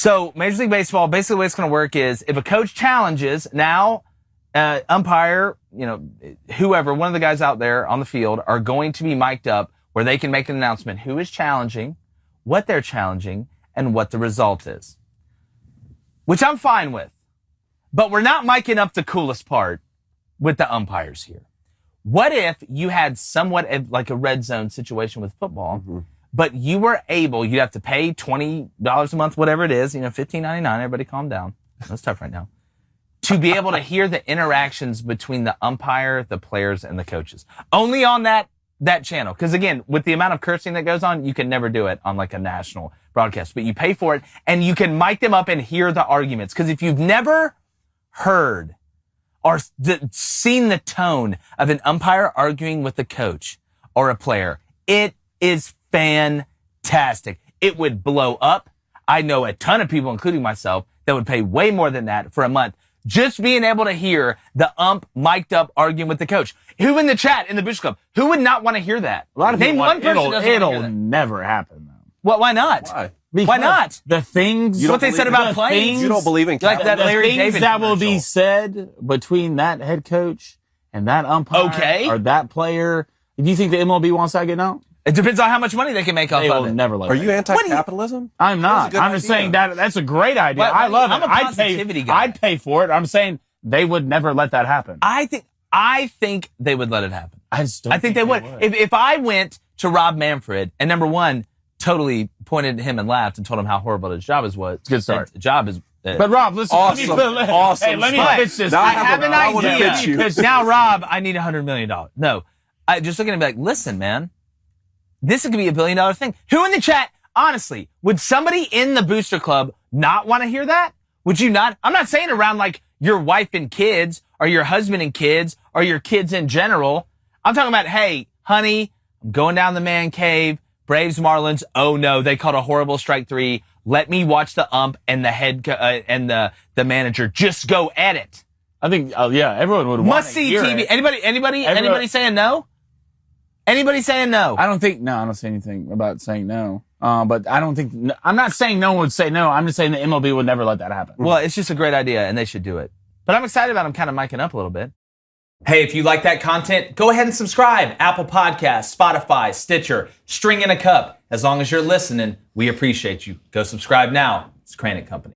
So Major League Baseball, basically the way it's going to work is if a coach challenges, now umpire, whoever, one of the guys out there on the field are going to be mic'd up where they can make an announcement who is challenging, what they're challenging, and what the result is. Which I'm fine with. But we're not micing up the coolest part with the umpires here. What if you had somewhat of like a red zone situation with football, but you were able, you have to pay $20 a month, whatever it is, $15.99, everybody calm down. That's tough right now. To be able to hear the interactions between the umpire, the players, and the coaches. Only on that channel. Because again, with the amount of cursing that goes on, you can never do it on like a national broadcast. But you pay for it, and you can mic them up and hear the arguments. Because if you've never heard or seen the tone of an umpire arguing with a coach or a player, it is fantastic. It would blow up. I know a ton of people, including myself, that would pay way more than that for a month. Just being able to hear the ump mic'd up arguing with the coach. Who in the chat, in the Bush Club, who would not want to hear that? A lot of people Name one person doesn't it'll want to hear that. never happen, though. Well, why not? Why? Why not? The things... What they said about planes. You don't believe in Like that the Larry things David that will be commercial. said between that head coach and that umpire or that player. Do you think the MLB wants that getting out? It depends on how much money they can make off They of will it. never let Are it. you anti-capitalism? I'm not. That's a good I'm just idea. saying that's a great idea. Well, I love I'm it. a positivity guy. I'd pay for it. I'm saying they would never let that happen. I think they would let it happen. I think they would. If I went to Rob Manfred and number one, totally pointed at him and laughed and told him how horrible his job was. Good start. His job is. But Rob, listen. Awesome. Awesome. Hey, let me But pitch this. now I have an I wanna idea. pitch you. Because now, Rob, I need $100 million. No, I just looking at him like, listen, man, this could be $1 billion thing. Who in the chat, honestly, would somebody in the Booster Club not want to hear that? Would you not? I'm not saying around like your wife and kids or your husband and kids or your kids in general. I'm talking about, hey, honey, I'm going down the man cave. Braves, Marlins. Oh no, they called a horrible strike 3. Let me watch the ump and the head and the manager just go at it. I think, everyone would want Must to see hear TV. it. Anybody saying no? Anybody saying no? I don't say anything about saying no. But I don't think, I'm not saying no one would say no. I'm just saying the MLB would never let that happen. Well, it's just a great idea and they should do it. But I'm excited about them kind of miking up a little bit. Hey, if you like that content, go ahead and subscribe. Apple Podcasts, Spotify, Stitcher, String in a Cup. As long as you're listening, we appreciate you. Go subscribe now. It's Crain & Company.